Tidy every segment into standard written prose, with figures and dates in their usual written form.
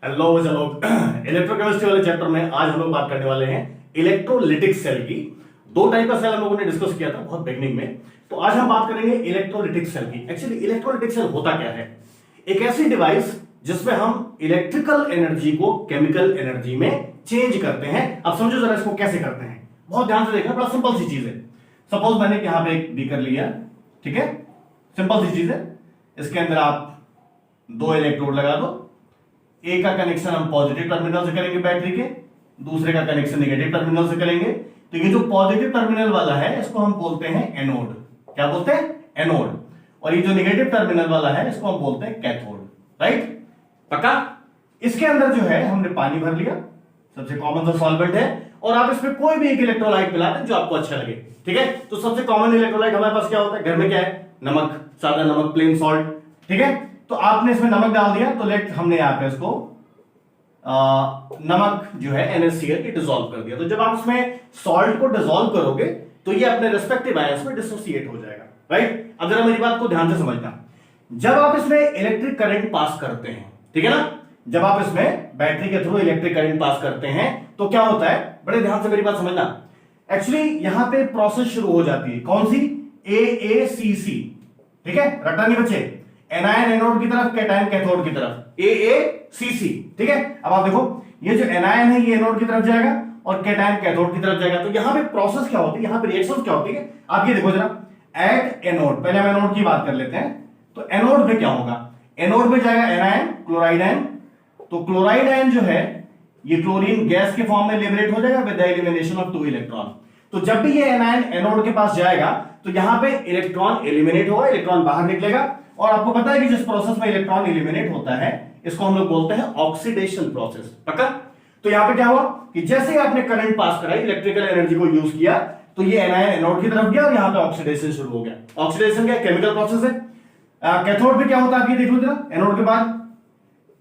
Hello चलो electrochemistry वाले chapter में आज हम लोग बात करने वाले हैं इलेक्ट्रोलिटिक सेल की। दो टाइप का सेल हम लोगों ने डिस्कस किया था बहुत बिगनिंग में। तो आज हम बात करेंगे इलेक्ट्रोलिटिक सेल की। एक्चुअली इलेक्ट्रोलिटिक सेल होता क्या है? एक ऐसी डिवाइस जिसमें हम इलेक्ट्रिकल एनर्जी को केमिकल एनर्जी में चेंज करते हैं। अब समझो जरा इसको कैसे करते हैं, बहुत ध्यान से देखना, बड़ा सिंपल सी चीज है। सपोज मैंने यहां पे एक बीकर लिया, ठीक है, सिंपल सी चीज है। इसके अंदर आप दो इलेक्ट्रोड लगा दो, एक का कनेक्शन हम पॉजिटिव टर्मिनल से करेंगे बैटरी के, दूसरे का कनेक्शन नेगेटिव टर्मिनल से करेंगे। तो ये जो पॉजिटिव टर्मिनल वाला है इसको हम बोलते हैं एनोड। क्या बोलते हैं? एनोड। और ये जो नेगेटिव टर्मिनल वाला है इसको हम बोलते हैं कैथोड। राइट? पक्का? इसके अंदर जो है हमने पानी भर लिया, सबसे कॉमन सा सॉल्वेंट है, और आप इसमें कोई भी एक इलेक्ट्रोलाइट मिला दें जो आपको अच्छा लगे। ठीक है? तो सबसे कॉमन इलेक्ट्रोलाइट हमारे पास क्या होता है? घर में क्या है? नमक, सादा नमक, प्लेन सॉल्ट। ठीक है? तो आपने इसमें नमक डाल दिया, तो लेट हमने यहां पे इसको नमक जो है NaCl की डिसॉल्व कर दिया। तो जब आप इसमें सॉल्ट को डिसॉल्व करोगे तो ये अपने रिस्पेक्टिव आयंस में डिसोसिएट हो जाएगा। राइट? अब जरा मेरी बात को ध्यान से समझना। जब आप इसमें इलेक्ट्रिक करंट पास करते हैं, ठीक है ना, जब आप इसमें बैटरी के थ्रू इलेक्ट्रिक करंट पास करते हैं तो क्या होता है? बड़े ध्यान से मेरी बात समझना। एक्चुअली यहां पे प्रोसेस शुरू हो जाती है, कौन सी? AACC। ठीक है, रट्टा नहीं बचे। एनायन एनोड की तरफ, कैटायन कैथोड की तरफ, AACC। ठीक है, अब आप देखो, ये जो एनायन है ये एनोड की तरफ जाएगा और कैटायन कैथोड की तरफ जाएगा। तो यहां पे प्रोसेस क्या होती है, यहां पे रिएक्शन क्या होती है, आप ये देखो जरा। एट एनोड, पहले हम एनोड की बात कर लेते हैं। तो एनोड में क्या होगा? एनोड में जाएगा एनायन, क्लोराइड आयन। तो क्लोराइड आयन जो है ये क्लोरीन गैस के फॉर्म में लिबरेट हो जाएगा with the elimination of 2 electron. तो जब भी ये एनायन एनोड के पास जाएगा तो यहां पे इलेक्ट्रॉन एलिमिनेट होगा, इलेक्ट्रॉन बाहर निकलेगा। और आपको पता है कि जिस प्रोसेस में इलेक्ट्रॉन एलिमिनेट होता है इसको हम लोग बोलते हैं ऑक्सीडेशन प्रोसेस। पक्का? तो यहां पे क्या हुआ कि जैसे ही आपने करंट पास करा, इलेक्ट्रिकल एनर्जी को यूज किया, तो ये एनायन एनोड की तरफ गया और यहां पे ऑक्सीडेशन शुरू हो गया। ऑक्सीडेशन क्या? केमिकल प्रोसेस है। कैथोड पे क्या होता है आप ये देख लो जरा। एनोड के बाद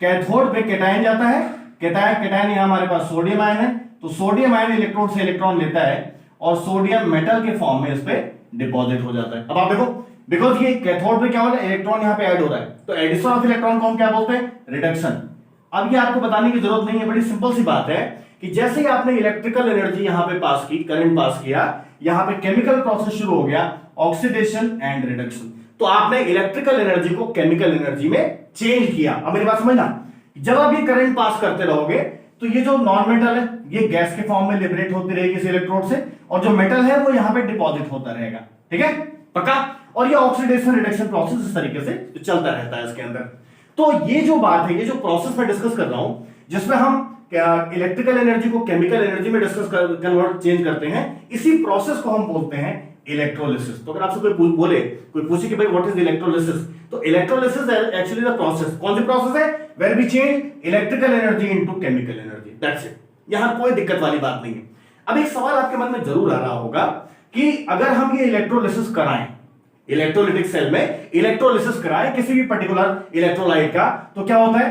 कैथोड पे कैटायन जाता है। कैटायन यहां हमारे पास सोडियम आयन है। तो सोडियम आयन इलेक्ट्रोड से इलेक्ट्रॉन लेता है और सोडियम मेटल के फॉर्म में इस पे डिपॉजिट हो जाता है। अब आप देखो, बिकॉज ये कैथोड पे क्या हो रहा है, इलेक्ट्रॉन यहां पे ऐड हो रहा है, तो एडिशन ऑफ इलेक्ट्रॉन को हम क्या बोलते हैं? रिडक्शन। अब ये आपको बताने की जरूरत नहीं है, बड़ी सिंपल सी बात है कि जैसे ही आपने इलेक्ट्रिकल एनर्जी यहां पे पास की, करंट पास किया, यहां पे केमिकल प्रोसेस शुरू हो गया, ऑक्सीडेशन एंड रिडक्शन। तो आपने इलेक्ट्रिकल एनर्जी को केमिकल एनर्जी में चेंज किया। अब मेरी बात समझना, जब आप ये करंट पास करते रहोगे तो ये जो नॉन मेटल है ये गैस के फॉर्म में लिबरेट होती रहेगी इस इलेक्ट्रोड से, और जो मेटल है वो यहां पे डिपॉजिट होता रहेगा। ठीक है? पक्का? और ये ऑक्सीडेशन रिडक्शन प्रोसेस इस तरीके से चलता रहता है इसके अंदर। तो ये जो बात है, ये जो प्रोसेस मैं डिस्कस कर रहा हूं, जिसमें हम इलेक्ट्रिकल एनर्जी को केमिकल एनर्जी में डिस्कस कन्वर्ट चेंज करते हैं, इसी प्रोसेस को हम बोलते हैं इलेक्ट्रोलिसिस। तो अगर आपसे कोई बोले, कोई पूछे कि भाई व्हाट इज इलेक्ट्रोलिसिस, तो इलेक्ट्रोलिसिस एक्चुअली द प्रोसेस। कौन सी प्रोसेस है? Where we change electrical energy into chemical energy. That's it. यहां कोई दिक्कत वाली बात नहीं है। अब एक सवाल आपके मन में जरूर आ रहा होगा कि अगर हम ये इलेक्ट्रोलिसिस कराएं, इलेक्ट्रोलिटिक सेल में इलेक्ट्रोलिसिस कराएं किसी भी पर्टिकुलर इलेक्ट्रोलाइट का, तो क्या होता है?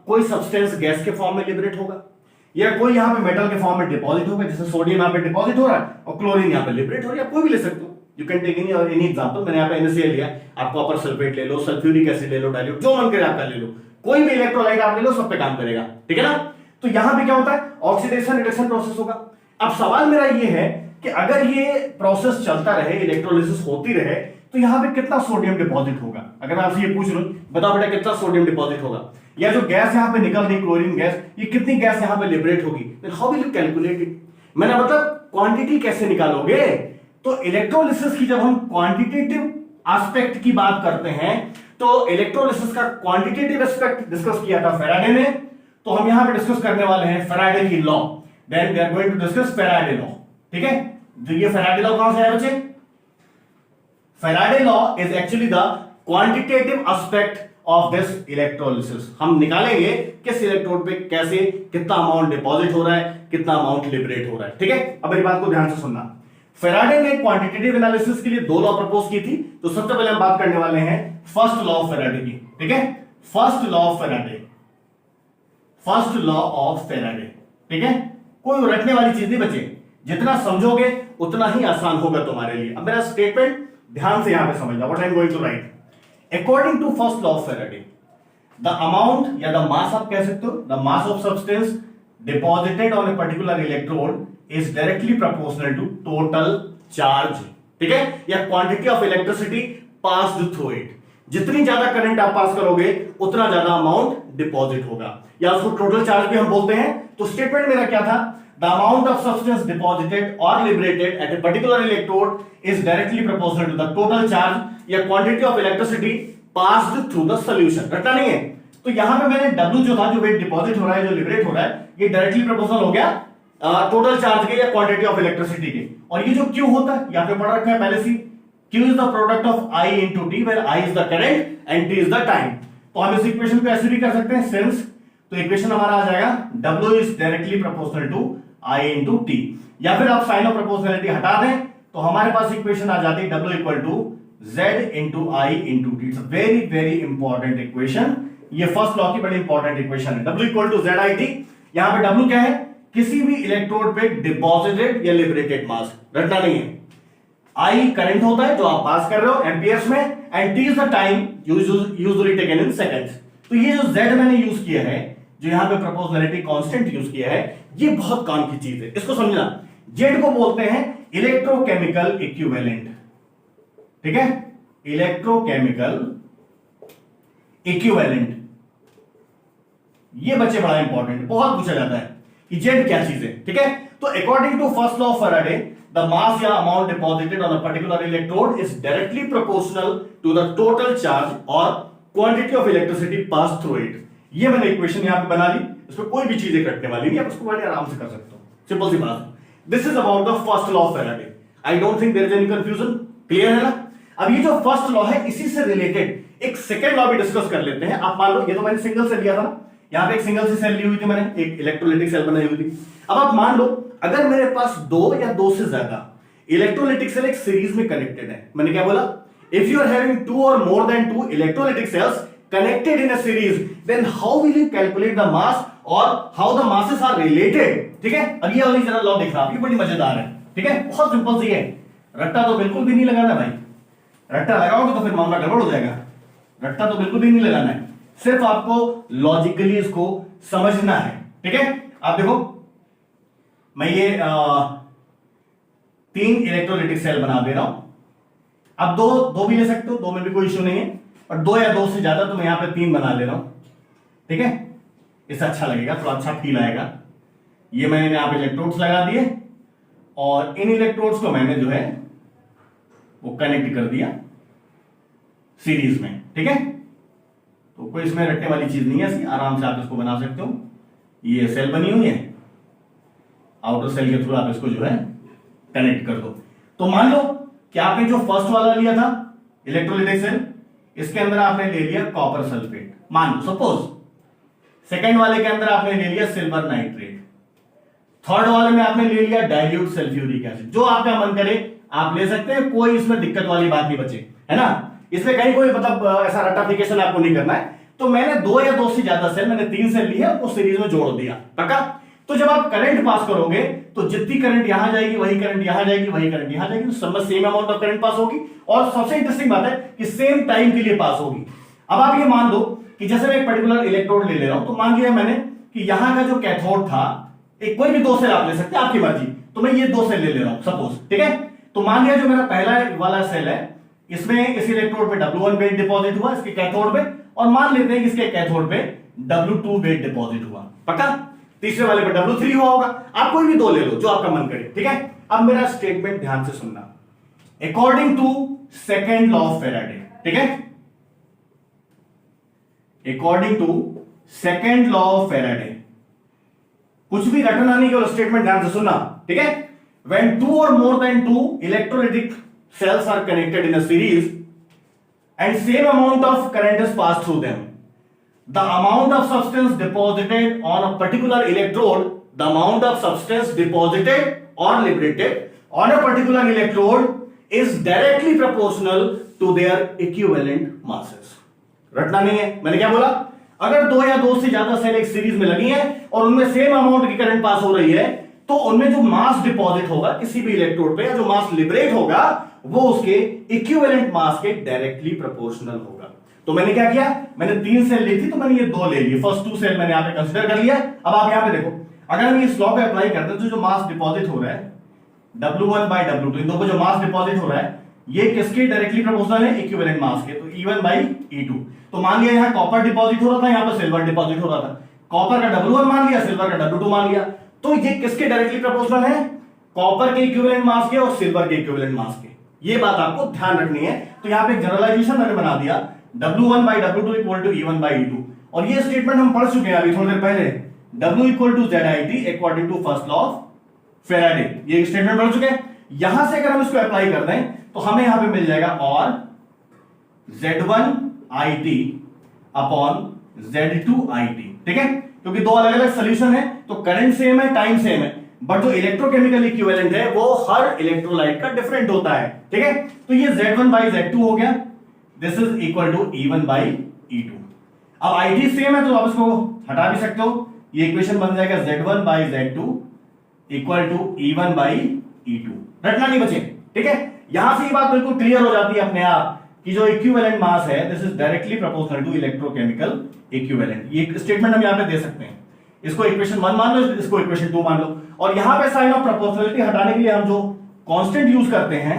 कोई सब्सटेंस गैस के फॉर्म में लिबरेट होगा, या कोई यहां पे मेटल के फॉर्म में डिपॉजिट होगा, जैसे सोडियम यहां पे डिपॉजिट हो रहा है और क्लोरीन यहां पे लिबरेट हो रहा है। कोई भी ले सकते हो, you can take any example. मैंने यहां पे NaCl लिया, आप कॉपर सल्फेट ले लो, सल्फ्यूरिक एसिड ले लो, डाइल्यूट, जो मन करे आपका ले लो, कोई भी इलेक्ट्रोलाइट आप ले लो, सब पे काम करेगा। ठीक है ना? तो यहां पे क्या होता है? ऑक्सीडेशन रिडक्शन प्रोसेस होगा। अब सवाल मेरा ये है कि अगर ये प्रोसेस चलता रहे, इलेक्ट्रोलिसिस होती रहे, तो यहां पे कितना सोडियम डिपॉजिट होगा? अगर मैं आपसे ये पूछ लूं, बताओ बेटा कितना सोडियम डिपॉजिट होगा, या जो गैस यहां पे निकल रही क्लोरीन गैस, ये कितनी गैस यहां पे लिबरेट होगी? Then how will you calculate it? मैंने मतलब क्वांटिटी कैसे निकालोगे? तो इलेक्ट्रोलिसिस की जब हम क्वांटिटेटिव एस्पेक्ट की बात करते हैं, तो इलेक्ट्रोलिसिस का क्वांटिटेटिव एस्पेक्ट डिस्कस किया था फैराडे ने, तो हम यहां पे डिस्कस करने वाले हैं फैराडे की law. Then we are going to discuss Faraday law. ठीक है? तो ये फैराडे लॉ कहां से आया बच्चे? Faraday law is actually the quantitative aspect of this electrolysis. हम निकालेंगे किस इलेक्ट्रोड पे कैसे कितना अमाउंट डिपॉजिट हो रहा है, कितना अमाउंट लिबरेट हो रहा है। ठीक है? अब मेरी बात को ध्यान से सुनना। फैराडे ने क्वांटिटेटिव एनालिसिस के लिए 2 लॉ प्रपोज की थी। तो सबसे पहले हम बात करने वाले हैं फर्स्ट लॉ ऑफ फैराडे की। ठीक है? First law of Faraday, first law of Faraday. ठीक है? कोई रटने वाली चीज नहीं बचे, जितना समझोगे उतना ही आसान होगा तुम्हारे लिए। अब मेरा स्टेटमेंट ध्यान से यहां पे समझना, what I am going to write. According to first law of Faraday, the amount या द मास आप कह सकते हो, the mass of substance deposited on a particular electrode is directly proportional to total charge, ठीक है, या quantity of electricity passed through it. जितनी ज्यादा करंट आप पास करोगे उतना ज्यादा अमाउंट डिपॉजिट होगा, या उसको टोटल चार्ज भी हम बोलते हैं। तो स्टेटमेंट मेरा क्या था, the amount of substance deposited or liberated at a particular electrode is directly proportional to the total charge या quantity of electricity passed through the solution. रटना नहीं है। तो यहां पे मैंने W जो था, जो वेट डिपॉजिट हो रहा है, जो लिबरेट हो रहा है, ये डायरेक्टली प्रोपोर्शनल हो गया टोटल चार्ज के या क्वांटिटी ऑफ इलेक्ट्रिसिटी के। और ये जो Q होता है, यहां पे पढ़ रखा है पहले से, Q is the product of I into T, where I is the current and T is the time। तो हम इस इक्वेशन को ऐसे भी कर सकते हैं, सिंस, तो इक्वेशन हमारा आ जाएगा W is directly proportional to I into T। या फिर आप साइन ऑफ प्रोपोर्शनलिटी हटा दें तो हमारे पास इक्वेशन आ जाती है W equal to Z into I into T। It's very very important equation, ये फर्स्ट लॉ की बड़ी इंपॉर्टेंट इक्वेशन है। W equal to Z I T। यहां पे W क्या है, किसी भी इलेक्ट्रोड पे डिपॉजिटेड या लिबरेटेड मास, रटना नहीं है। I करंट होता है जो आप पास कर रहे हो एम्पियर्स में, and T is the time usually taken in seconds. तो ये जो Z मैंने यूज किया है, जो यहां पे प्रोपोर्शनलिटी कांस्टेंट यूज किया है, ये बहुत काम की चीज है, इसको समझना। Z को बोलते हैं इलेक्ट्रोकेमिकल इक्विवेलेंट, ठीक है, इलेक्ट्रोकेमिकल इक्विवेलेंट। ये बच्चे बड़ा इंपॉर्टेंट, बहुत पूछा जाता है कि Z क्या चीज है, ठीक है। तो according to first law of Faraday, the mass या amount deposited on a particular electrode is directly proportional to the total charge or quantity of electricity passed through it। ये मैंने इक्वेशन यहां पे बना ली, इसमें कोई भी चीजें कटने वाली नहीं, आप उसको बड़े आराम से कर सकते हो, सिंपल सी बात। This is about the first law of Faraday. I don't think there is any confusion, clear है ना। अब ये जो फर्स्ट लॉ है, इसी से रिलेटेड एक सेकंड लॉ भी डिस्कस कर लेते हैं। आप मान लो, ये तो मैंने सिंगल से लिया था, यहां पे एक सिंगल सी सेल ली हुई थी मैंने, एक इलेक्ट्रोलाइटिक सेल बनाई हुई थी। अब आप मान लो, अगर मेरे पास दो या दो से ज्यादा इलेक्ट्रोलाइटिक सेल एक सीरीज में कनेक्टेड है, मैंने क्या बोला, if you are having two or more than two electrolytic cells connected in a series, then how will you calculate the mass or how the masses are related, ठीक है। अब ये वाली जरा लॉ दिख रहा है, ये बड़ी मजेदार है, ठीक है, बहुत सिंपल सी है। रट्टा तो बिल्कुल भी नहीं लगाना भाई, रट्टा लगाओगे तो फिर मामला गड़बड़ हो जाएगा। रट्टा तो बिल्कुल भी नहीं लगाना है, सिर्फ आपको लॉजिकली इसको समझना है, ठीक है। आप देखो, मैं ये 3 इलेक्ट्रोलाइटिक सेल बना दे रहा हूं। अब दो भी ले सकते हो, दो में भी कोई इश्यू नहीं है, और 2 या 2 से ज्यादा तो मैं यहां पे 3 बना ले रहा हूं, ठीक है। इससे अच्छा लगेगा, थोड़ा अच्छा फील आएगा। ये मैंने यहां पे इलेक्ट्रोड्स लगा दिए, और इन इलेक्ट्रोड्स को मैंने जो है वो कनेक्ट कर दिया सीरीज में, ठीक है। तो कोई इसमें रटने वाली चीज नहीं है, आराम से आप इसको बना सकते हो। ये सेल बनी हुई है, आउटर सेल के थ्रू आप इसको जो है कनेक्ट कर दो। तो मान लो कि आपने जो फर्स्ट वाला लिया था इलेक्ट्रोलाइटिक सेल, इसके अंदर आपने ले लिया कॉपर सल्फेट, मान लो सपोज। सेकंड वाले के अंदर आपने ले लिया सिल्वर नाइट्रेट, थर्ड वाले में आपने ले लिया डाइल्यूट सल्फ्यूरिक एसिड। जो आपका मन करे आप ले सकते हैं, कोई इसमें दिक्कत वाली बात नहीं बचे, है ना। इसमें कहीं कोई मतलब ऐसा रट्टाफिकेशन आपको नहीं करना है। तो मैंने 2 या 2 से ज्यादा सेल, मैंने 3 सेल लिया, उसको सीरीज में जोड़ दिया, पक्का। तो जब आप करंट पास करोगे तो जितनी करंट यहां जाएगी वही करंट यहां जाएगी, वही करंट यहां जाएगी, तो सब में same amount of current pass होगी। और सबसे इंटरेस्टिंग बात है कि सेम टाइम के लिए पास होगी। अब आप ये मान लो कि जैसे मैं एक पर्टिकुलर इलेक्ट्रोड ले ले रहा हूं, तो मान लिया मैंने कि यहां का जो कैथोड था, एक कोई भी 2 सेल आप ले सकते हैं, आपकी मर्जी। तो मैं ये 2 सेल ले रहा हूं सपोज, ठीक है। तो मान लिया जो मेरा पहला वाला सेल है, इसमें इस इलेक्ट्रोड पे W1 वेट डिपॉजिट हुआ इसके कैथोड पे, और मान लेते हैं कि इसके कैथोड पे W2 वेट डिपॉजिट हुआ, पक्का। तीसरे वाले पे W3 हुआ होगा। आप कोई भी 2 ले लो, जो आपका मन करे, ठीक है। अब मेरा स्टेटमेंट ध्यान से सुनना, according to second law of Faraday, ठीक है, according to second law of Faraday, कुछ भी रटना नहीं, केवल स्टेटमेंट ध्यान से सुनना, ठीक है। When 2 or more than 2 electrolytic cells are connected in a series and same amount of current is passed through them, the amount of substance deposited on a particular electrode, the amount of substance deposited or liberated on a particular electrode is directly proportional to their equivalent masses। रटना नहीं है, मैंने क्या बोला, अगर 2 या 2 से ज्यादा सेल एक सीरीज में लगी हैं और उनमें सेम अमाउंट की करंट पास हो रही है, तो उनमें जो मास डिपॉजिट होगा किसी भी इलेक्ट्रोड पे, या जो मास लिबरेट होगा, वो उसके इक्विवेलेंट मास के डायरेक्टली प्रोपोर्शनल होगा। तो मैंने क्या किया, मैंने 3 सेल ली थी तो मैंने ये 2 ले लिए, फर्स्ट 2 सेल मैंने यहां पे कंसीडर कर लिया। अब आप यहां पे देखो, अगर हम इस लॉ को अप्लाई करते हैं तो जो मास डिपॉजिट हो रहा है W1 by W2, इन दो को जो मास डिपॉजिट हो रहा है ये किसके डायरेक्टली प्रोपोर्शनल है, इक्विवेलेंट मास के, तो E1 by E2। तो मान लिया यहां कॉपर डिपॉजिट हो रहा था, यहां पर सिल्वर डिपॉजिट हो रहा था, कॉपर का W1 मान लिया, सिल्वर का W2 मान लिया, तो ये किसके डायरेक्टली प्रोपोर्शनल है, कॉपर के इक्विवेलेंट मास के और सिल्वर के इक्विवेलेंट मास के। ये बात आपको ध्यान रखनी है। तो यहां पे जनरलाइजेशन मैंने बना दिया, W1 by W2 equal to E1 by E2, और ये स्टेटमेंट हम पढ़ चुके हैं अभी थोड़ी देर पहले, W equal to ZIT according to first law of Faraday, ये स्टेटमेंट पढ़ चुके हैं। यहां से अगर हम इसको अप्लाई कर दें तो हमें यहां पे मिल जाएगा और Z1IT अपॉन Z2IT, ठीक है, क्योंकि दो अलग अलग सोल्यूशन है तो करंट सेम है, टाइम सेम है, बट जो इलेक्ट्रोकेमिकल इक्विवेलेंट है वो हर इलेक्ट्रोलाइट का डिफरेंट होता है, ठीक है। तो ये Z1 by Z2 हो गया, this is equal to E1 by E2। अब IT सेम है तो आप इसको हटा भी सकते हो, ये इक्वेशन बन जाएगा Z1 by Z2 equal to E1 by E2, रटना नहीं बचे, ठीक है। यहां से ये बात बिल्कुल क्लियर हो जाती है अपने आप कि जो इक्विवेलेंट मास है this is directly proportional to electrochemical equivalent. ये स्टेटमेंट हम यहां पे दे सकते हैं, इसको इक्वेशन 1 मान लो, इसको इक्वेशन 2 मान लो, और यहां पे साइन ऑफ प्रोपोर्शनलिटी हटाने के लिए हम जो कांस्टेंट यूज करते हैं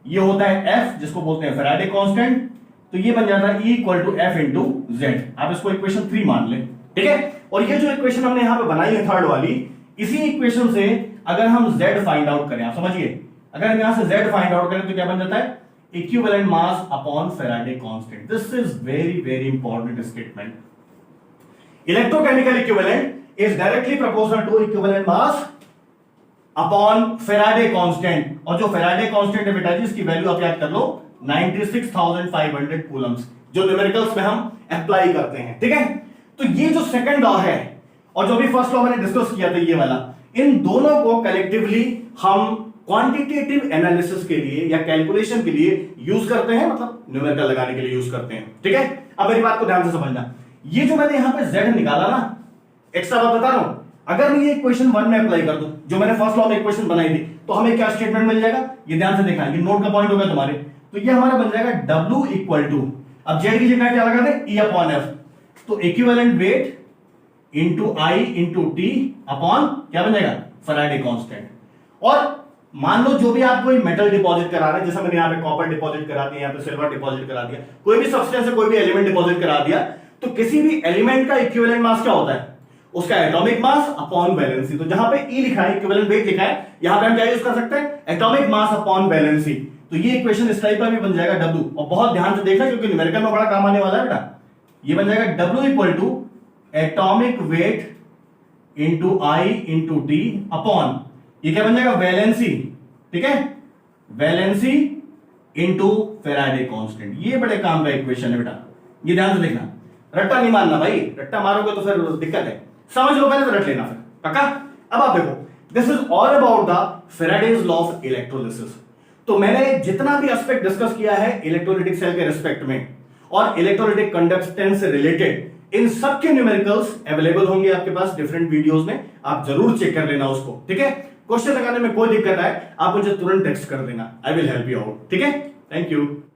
ये होता है F, जिसको बोलते हैं फैराडे कांस्टेंट, तो ये बन जाता है E equal to F into Z। आप इसको इक्वेशन 3 मान लें, ठीक है। और ये जो इक्वेशन हमने यहां पे बनाई है थर्ड वाली, इसी इक्वेशन से अगर हम Z फाइंड आउट करें, आप समझिए, अगर हम यहां से Z फाइंड आउट करें तो क्या बन जाता है, equivalent mass upon Faraday constant. This is very very important statement. Electrochemical equivalent is directly proportional to equivalent mass upon Faraday constant, और जो फैराडे कांस्टेंट है बेटा जी इसकी वैल्यू आप याद कर लो 96,500 कूलम्स, जो न्यूमेरिकल्स में हम अप्लाई करते हैं, ठीक है। तो ये जो सेकंड लॉ है और जो भी फर्स्ट लॉ मैंने डिस्कस किया था ये वाला, इन दोनों को कलेक्टिवली हम क्वांटिटेटिव एनालिसिस के लिए या कैलकुलेशन के लिए यूज करते हैं, मतलब न्यूमेरिकल लगाने के लिए यूज करते हैं, ठीक है। अब मेरी बात को ध्यान से समझना, ये जो मैंने यहां पे Z निकाला ना, एक्स्ट्रा बात बता रहा हूं, अगर मैं ये इक्वेशन 1 में अप्लाई कर दूं जो मैंने फर्स्ट लॉ में इक्वेशन बनाई थी, तो हमें क्या स्टेटमेंट मिल जाएगा, ये ध्यान से देखना, ये नोट का पॉइंट होगा तुम्हारे। तो ये हमारा बन जाएगा W इक्वल टू, अब Z की जगह क्या लगा दें, E अपॉन F, तो equivalent weight into I into T upon क्या बन जाएगा, फैराडे कांस्टेंट। और मान लो जो भी आप कोई मेटल डिपॉजिट करा रहे हैं, जैसे मैंने यहाँ पे कॉपर डिपॉजिट करा दिया, यहाँ पे सिल्वर डिपॉजिट करा दिया, कोई भी सब्सटेंस है, कोई भी एलिमेंट डिपॉजिट करा दिया, तो किसी भी एलिमेंट का इक्विवेलेंट मास क्या होता है, उसका एटॉमिक मास अपॉन वैलेंसी। तो जहां पे E लिखा है, इक्विवेलेंट वेट लिखा है, यहां पे हम क्या यूज कर सकते हैं, एटॉमिक मास अपॉन वैलेंसी। तो ये इक्वेशन इस टाइप का भी बन जाएगा W, और बहुत ध्यान से देखना क्योंकि न्यूमेरिकल में बड़ा काम आने वाला है बेटा। ये बन जाएगा W equal to atomic weight into I into T upon, ये क्या बन जाएगा, वैलेंसी, ठीक है, वैलेंसी इंटू फैराडे कांस्टेंट। ये बड़े काम का इक्वेशन है बेटा, ये ध्यान से देखना, रट्टा नहीं मारना भाई, रट्टा मारोगे तो फिर दिक्कत है, समझ लो पहले तो रट लेना फिर पक्का। अब आप देखो, this is all about the Faraday's law of electrolysis. तो मैंने जितना भी एस्पेक्ट डिस्कस किया है इलेक्ट्रोलिटिक सेल के रिस्पेक्ट में और इलेक्ट्रोलिटिक कंडक्टेंस से रिलेटेड, इन सब के न्यूमेरिकल्स अवेलेबल होंगे आपके पास डिफरेंट वीडियोस में, आप जरूर चेक कर लेना उसको, ठीक है। क्वेश्चन लगाने में कोई दिक्कत है आप मुझे तुरंत टेक्स्ट कर देना, I will help you out, ठीक है। Thank you.